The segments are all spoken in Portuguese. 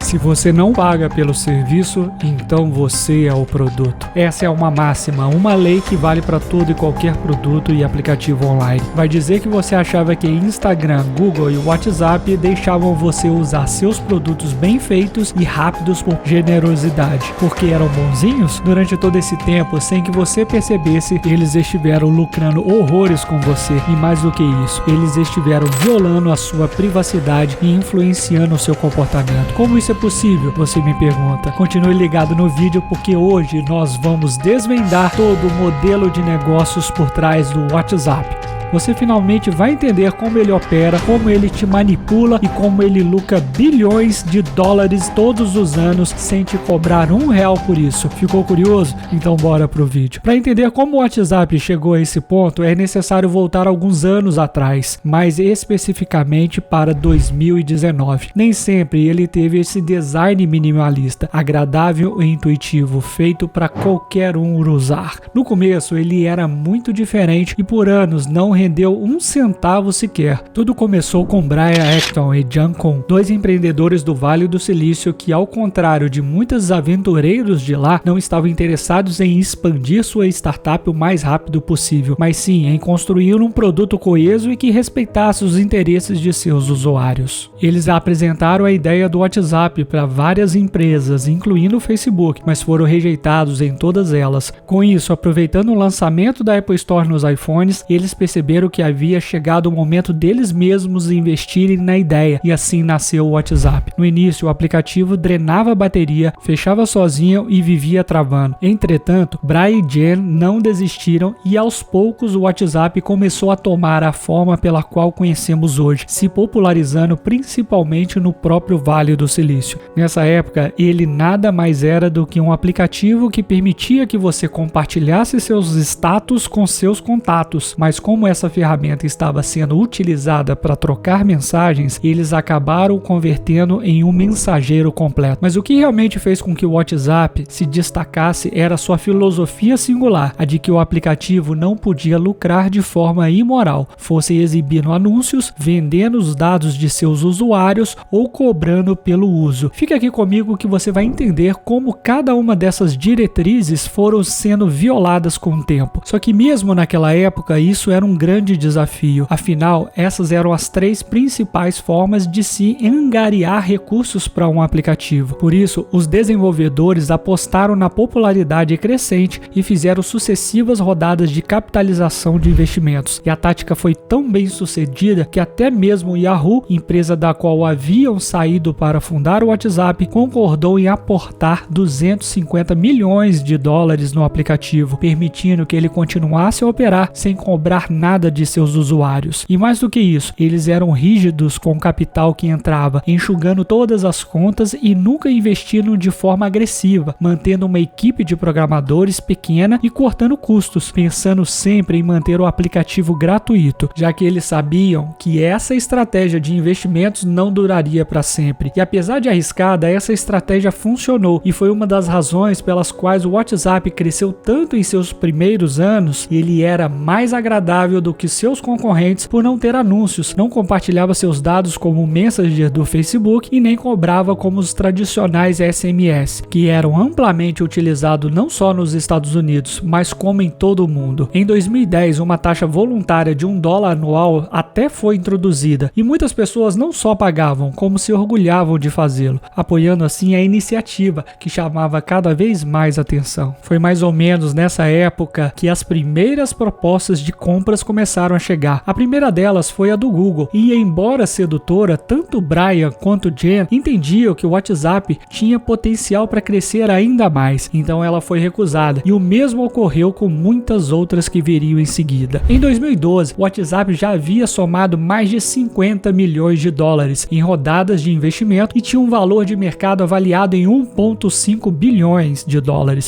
Se você não paga pelo serviço, então você é o produto. Essa é uma máxima, uma lei que vale para todo e qualquer produto e aplicativo online. Vai dizer que você achava que Instagram, Google e WhatsApp deixavam você usar seus produtos bem feitos e rápidos por generosidade, porque eram bonzinhos? Durante todo esse tempo, sem que você percebesse, eles estiveram lucrando horrores com você. E mais do que isso, eles estiveram violando a sua privacidade e influenciando o seu comportamento. Como isso é possível? Você me pergunta. Continue ligado no vídeo porque hoje nós vamos desvendar todo o modelo de negócios por trás do WhatsApp. Você finalmente vai entender como ele opera, como ele te manipula e como ele lucra bilhões de dólares todos os anos sem te cobrar R$1 por isso. Ficou curioso? Então bora pro vídeo. Para entender como o WhatsApp chegou a esse ponto, é necessário voltar alguns anos atrás, mais especificamente para 2019. Nem sempre ele teve esse design minimalista, agradável e intuitivo, feito para qualquer um usar. No começo ele era muito diferente e por anos não rendeu R$0,01 sequer. Tudo começou com Brian Acton e John Kuhn, dois empreendedores do Vale do Silício que, ao contrário de muitos aventureiros de lá, não estavam interessados em expandir sua startup o mais rápido possível, mas sim em construir um produto coeso e que respeitasse os interesses de seus usuários. Eles apresentaram a ideia do WhatsApp para várias empresas, incluindo o Facebook, mas foram rejeitados em todas elas. Com isso, aproveitando o lançamento da Apple Store nos iPhones, eles perceberam que havia chegado o momento deles mesmos investirem na ideia, e assim nasceu o WhatsApp. No início, o aplicativo drenava a bateria, fechava sozinho e vivia travando. Entretanto, Brian e Jen não desistiram e aos poucos o WhatsApp começou a tomar a forma pela qual conhecemos hoje, se popularizando principalmente no próprio Vale do Silício. Nessa época, ele nada mais era do que um aplicativo que permitia que você compartilhasse seus status com seus contatos, mas como essa ferramenta estava sendo utilizada para trocar mensagens, eles acabaram convertendo em um mensageiro completo. Mas o que realmente fez com que o WhatsApp se destacasse era sua filosofia singular, a de que o aplicativo não podia lucrar de forma imoral, fosse exibindo anúncios, vendendo os dados de seus usuários ou cobrando pelo uso. Fique aqui comigo que você vai entender como cada uma dessas diretrizes foram sendo violadas com o tempo. Só que mesmo naquela época, isso era um grande desafio. Afinal, essas eram as três principais formas de se angariar recursos para um aplicativo. Por isso, os desenvolvedores apostaram na popularidade crescente e fizeram sucessivas rodadas de capitalização de investimentos. E a tática foi tão bem sucedida que até mesmo o Yahoo, empresa da qual haviam saído para fundar o WhatsApp, concordou em aportar $250 milhões no aplicativo, permitindo que ele continuasse a operar sem cobrar nada de seus usuários. E mais do que isso, eles eram rígidos com o capital que entrava, enxugando todas as contas e nunca investindo de forma agressiva, mantendo uma equipe de programadores pequena e cortando custos, pensando sempre em manter o aplicativo gratuito, já que eles sabiam que essa estratégia de investimentos não duraria para sempre. E apesar de arriscada, essa estratégia funcionou e foi uma das razões pelas quais o WhatsApp cresceu tanto em seus primeiros anos. Ele era mais agradável do que seus concorrentes por não ter anúncios, não compartilhava seus dados como o Messenger do Facebook e nem cobrava como os tradicionais SMS, que eram amplamente utilizados não só nos Estados Unidos, mas como em todo o mundo. Em 2010, uma taxa voluntária de $1 anual até foi introduzida e muitas pessoas não só pagavam, como se orgulhavam de fazê-lo, apoiando assim a iniciativa que chamava cada vez mais atenção. Foi mais ou menos nessa época que as primeiras propostas de compras começaram a chegar. A primeira delas foi a do Google e, embora sedutora, tanto Brian quanto Jen entendiam que o WhatsApp tinha potencial para crescer ainda mais, então ela foi recusada, e o mesmo ocorreu com muitas outras que viriam em seguida. Em 2012, o WhatsApp já havia somado mais de $50 milhões em rodadas de investimento e tinha um valor de mercado avaliado em $1,5 bilhões,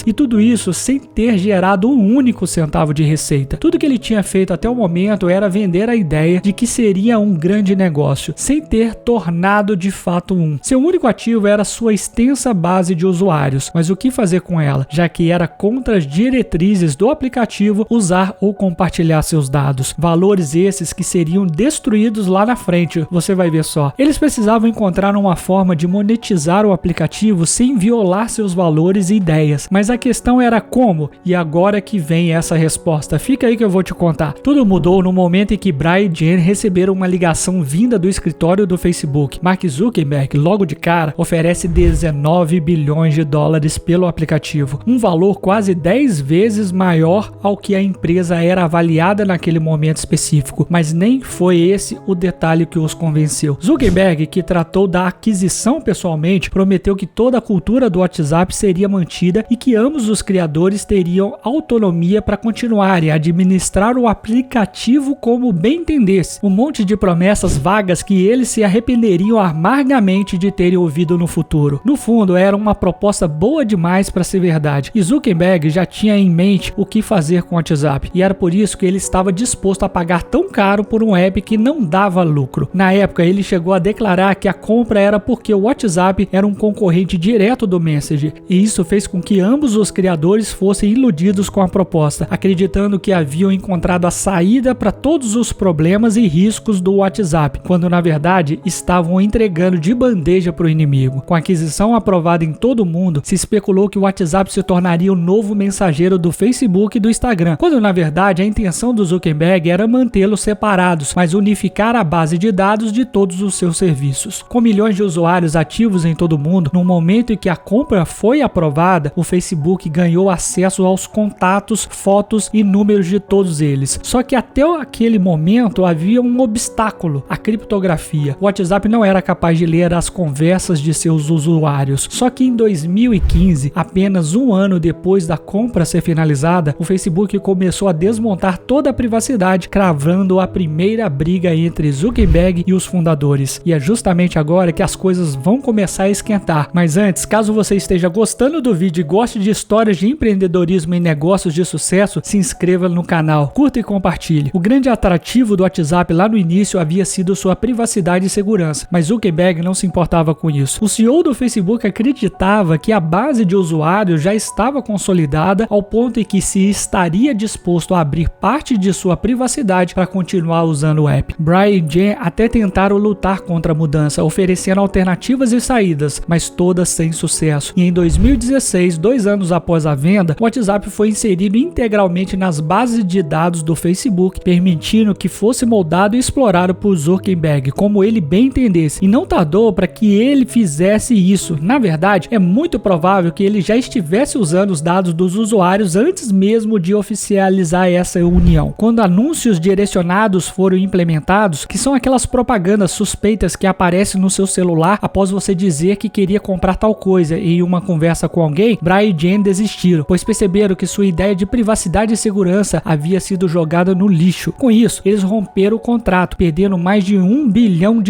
e tudo isso sem ter gerado um único centavo de receita. Tudo que ele tinha feito até o momento era vender a ideia de que seria um grande negócio, sem ter tornado de fato um. Seu único ativo era sua extensa base de usuários, mas o que fazer com ela, já que era contra as diretrizes do aplicativo usar ou compartilhar seus dados. Valores esses que seriam destruídos lá na frente, você vai ver só. Eles precisavam encontrar uma forma de monetizar o aplicativo sem violar seus valores e ideias, mas a questão era como, e agora que vem essa resposta. Fica aí que eu vou te contar. Tudo mudou no momento em que Brian e Jen receberam uma ligação vinda do escritório do Facebook. Mark Zuckerberg, logo de cara, oferece 19 bilhões de dólares pelo aplicativo, um valor quase 10 vezes maior ao que a empresa era avaliada naquele momento específico, mas nem foi esse o detalhe que os convenceu. Zuckerberg, que tratou da aquisição pessoalmente, prometeu que toda a cultura do WhatsApp seria mantida e que ambos os criadores teriam autonomia para continuarem a administrar o aplicativo como bem entendesse. Um monte de promessas vagas que eles se arrependeriam amargamente de terem ouvido no futuro. No fundo, era uma proposta boa demais para ser verdade, e Zuckerberg já tinha em mente o que fazer com o WhatsApp, e era por isso que ele estava disposto a pagar tão caro por um app que não dava lucro. Na época, ele chegou a declarar que a compra era porque o WhatsApp era um concorrente direto do Messenger, e isso fez com que ambos os criadores fossem iludidos com a proposta, acreditando que haviam encontrado a saída para todos os problemas e riscos do WhatsApp, quando na verdade estavam entregando de bandeja para o inimigo. Com a aquisição aprovada em todo o mundo, se especulou que o WhatsApp se tornaria o novo mensageiro do Facebook e do Instagram, quando na verdade a intenção do Zuckerberg era mantê-los separados, mas unificar a base de dados de todos os seus serviços. Com milhões de usuários ativos em todo o mundo, no momento em que a compra foi aprovada, o Facebook ganhou acesso aos contatos, fotos e números de todos eles. Só que até aquele momento havia um obstáculo: a criptografia. O WhatsApp não era capaz de ler as conversas de seus usuários. Só que em 2015, apenas um ano depois da compra ser finalizada, o Facebook começou a desmontar toda a privacidade, cravando a primeira briga entre Zuckerberg e os fundadores. E é justamente agora que as coisas vão começar a esquentar. Mas antes, caso você esteja gostando do vídeo e goste de histórias de empreendedorismo e negócios de sucesso, se inscreva no canal, curta e compartilhe. O grande atrativo do WhatsApp lá no início havia sido sua privacidade e segurança, mas Zuckerberg não se importava com isso. O CEO do Facebook acreditava que a base de usuários já estava consolidada ao ponto em que se estaria disposto a abrir parte de sua privacidade para continuar usando o app. Brian e Jen até tentaram lutar contra a mudança, oferecendo alternativas e saídas, mas todas sem sucesso. E em 2016, 2 anos após a venda, o WhatsApp foi inserido integralmente nas bases de dados do Facebook, permitindo que fosse moldado e explorado por Zuckerberg como ele bem entendesse. E não tardou para que ele fizesse isso. Na verdade, é muito provável que ele já estivesse usando os dados dos usuários antes mesmo de oficializar essa união. Quando anúncios direcionados foram implementados, que são aquelas propagandas suspeitas que aparecem no seu celular após você dizer que queria comprar tal coisa em uma conversa com alguém, Brian e Jen desistiram, pois perceberam que sua ideia de privacidade e segurança havia sido jogada no lixo. Com isso, eles romperam o contrato, perdendo mais de $1 bilhão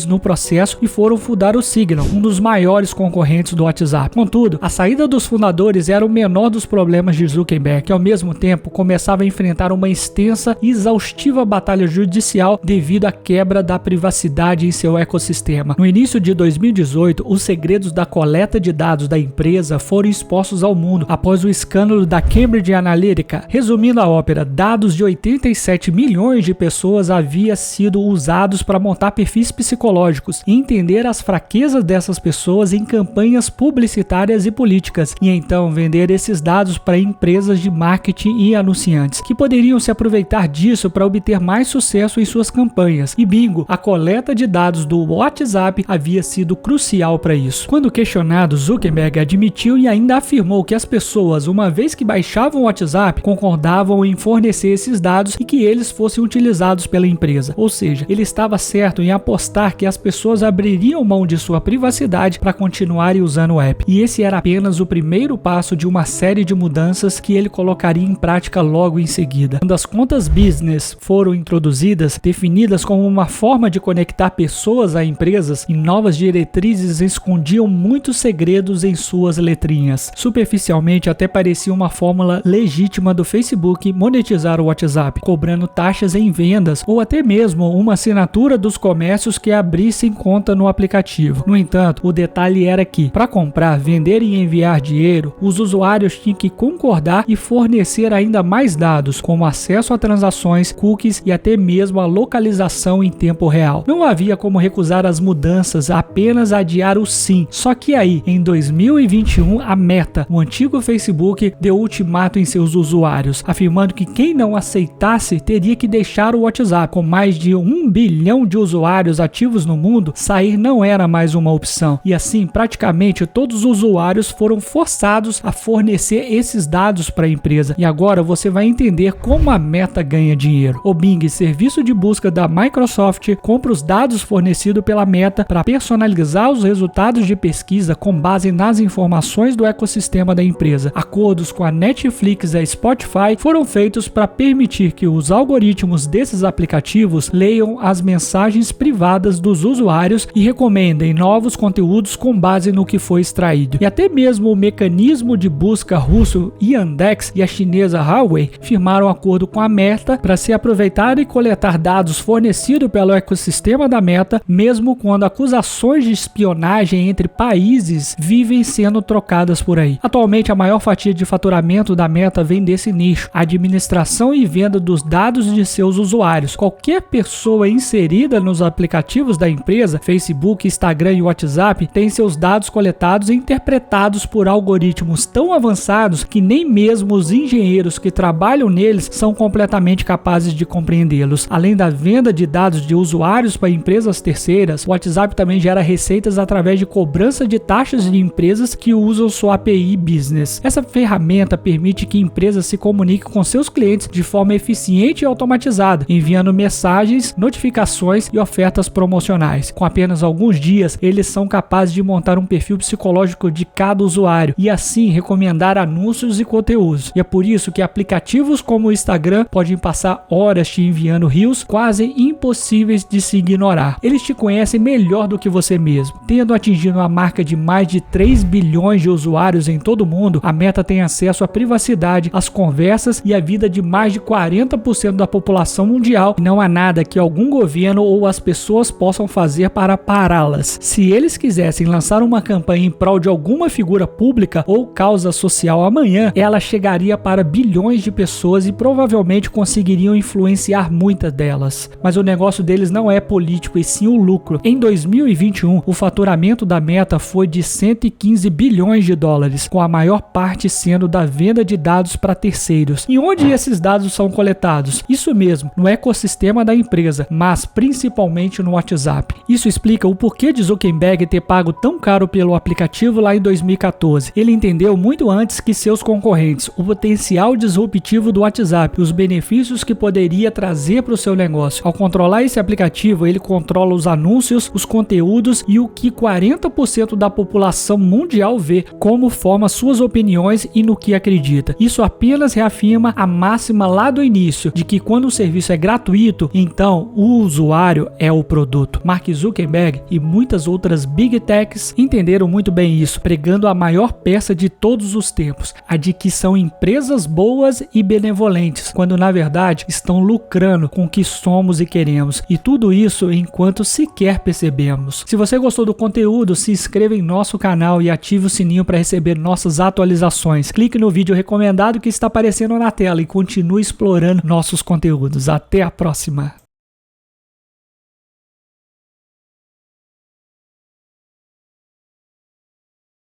no processo, e foram fundar o Signal, um dos maiores concorrentes do WhatsApp. Contudo, a saída dos fundadores era o menor dos problemas de Zuckerberg, que ao mesmo tempo começava a enfrentar uma extensa e exaustiva batalha judicial devido à quebra da privacidade em seu ecossistema. No início de 2018, os segredos da coleta de dados da empresa foram expostos ao mundo após o escândalo da Cambridge Analytica. Resumindo a ópera, dados de 87 milhões de pessoas haviam sido usados para montar perfis psicológicos e entender as fraquezas dessas pessoas em campanhas publicitárias e políticas, e então vender esses dados para empresas de marketing e anunciantes, que poderiam se aproveitar disso para obter mais sucesso em suas campanhas. E bingo, a coleta de dados do WhatsApp havia sido crucial para isso. Quando questionado, Zuckerberg admitiu e ainda afirmou que as pessoas, uma vez que baixavam o WhatsApp, concordavam em fornecer esses dados e que eles fossem utilizados pela empresa. Ou seja, ele estava certo em apostar que as pessoas abririam mão de sua privacidade para continuarem usando o app. E esse era apenas o primeiro passo de uma série de mudanças que ele colocaria em prática logo em seguida. Quando as contas business foram introduzidas, definidas como uma forma de conectar pessoas a empresas, e novas diretrizes escondiam muitos segredos em suas letrinhas. Superficialmente, até parecia uma fórmula legítima do Facebook monetizar o WhatsApp. WhatsApp, cobrando taxas em vendas ou até mesmo uma assinatura dos comércios que abrissem conta no aplicativo. No entanto, o detalhe era que, para comprar, vender e enviar dinheiro, os usuários tinham que concordar e fornecer ainda mais dados, como acesso a transações, cookies e até mesmo a localização em tempo real. Não havia como recusar as mudanças, apenas adiar o sim. Só que aí, em 2021, a Meta, o antigo Facebook, deu ultimato em seus usuários, afirmando que quem não aceitasse teria que deixar o WhatsApp. Com mais de 1 bilhão de usuários ativos no mundo, sair não era mais uma opção. E assim, praticamente todos os usuários foram forçados a fornecer esses dados para a empresa. E agora você vai entender como a Meta ganha dinheiro. O Bing, serviço de busca da Microsoft, compra os dados fornecidos pela Meta para personalizar os resultados de pesquisa com base nas informações do ecossistema da empresa. Acordos com a Netflix e a Spotify foram feitos para permitir que os algoritmos desses aplicativos leiam as mensagens privadas dos usuários e recomendem novos conteúdos com base no que foi extraído. E até mesmo o mecanismo de busca russo Yandex e a chinesa Huawei firmaram um acordo com a Meta para se aproveitar e coletar dados fornecidos pelo ecossistema da Meta, mesmo quando acusações de espionagem entre países vivem sendo trocadas por aí. Atualmente, a maior fatia de faturamento da Meta vem desse nicho, a administração e venda dos dados de seus usuários. Qualquer pessoa inserida nos aplicativos da empresa, Facebook, Instagram e WhatsApp, tem seus dados coletados e interpretados por algoritmos tão avançados que nem mesmo os engenheiros que trabalham neles são completamente capazes de compreendê-los. Além da venda de dados de usuários para empresas terceiras, o WhatsApp também gera receitas através de cobrança de taxas de empresas que usam sua API Business. Essa ferramenta permite que empresas se comuniquem com seus clientes de forma eficiente e automatizada, enviando mensagens, notificações e ofertas promocionais. Com apenas alguns dias, eles são capazes de montar um perfil psicológico de cada usuário e assim recomendar anúncios e conteúdos. E é por isso que aplicativos como o Instagram podem passar horas te enviando reels quase impossíveis de se ignorar. Eles te conhecem melhor do que você mesmo. Tendo atingido a marca de mais de 3 bilhões de usuários em todo o mundo, a Meta tem acesso à privacidade, às conversas e à vida de mais de 40% da população mundial, e não há nada que algum governo ou as pessoas possam fazer para pará-las. Se eles quisessem lançar uma campanha em prol de alguma figura pública ou causa social amanhã, ela chegaria para bilhões de pessoas e provavelmente conseguiriam influenciar muitas delas. Mas o negócio deles não é político e sim o lucro. Em 2021, o faturamento da Meta foi de 115 bilhões de dólares, com a maior parte sendo da venda de dados para terceiros. E onde esses dados são coletados? Isso mesmo, no ecossistema da empresa, mas principalmente no WhatsApp. Isso explica o porquê de Zuckerberg ter pago tão caro pelo aplicativo lá em 2014. Ele entendeu muito antes que seus concorrentes o potencial disruptivo do WhatsApp e os benefícios que poderia trazer para o seu negócio. Ao controlar esse aplicativo, ele controla os anúncios, os conteúdos e o que 40% da população mundial vê, como forma suas opiniões e no que acredita. Isso apenas reafirma a máxima lá do início, de que quando o serviço é gratuito, então o usuário é o produto. Mark Zuckerberg e muitas outras Big Techs entenderam muito bem isso, pregando a maior peça de todos os tempos, a de que são empresas boas e benevolentes, quando na verdade estão lucrando com o que somos e queremos. E tudo isso enquanto sequer percebemos. Se você gostou do conteúdo, se inscreva em nosso canal e ative o sininho para receber nossas atualizações. Clique no vídeo recomendado que está aparecendo na tela e continue explorando nossos conteúdos. Até a próxima!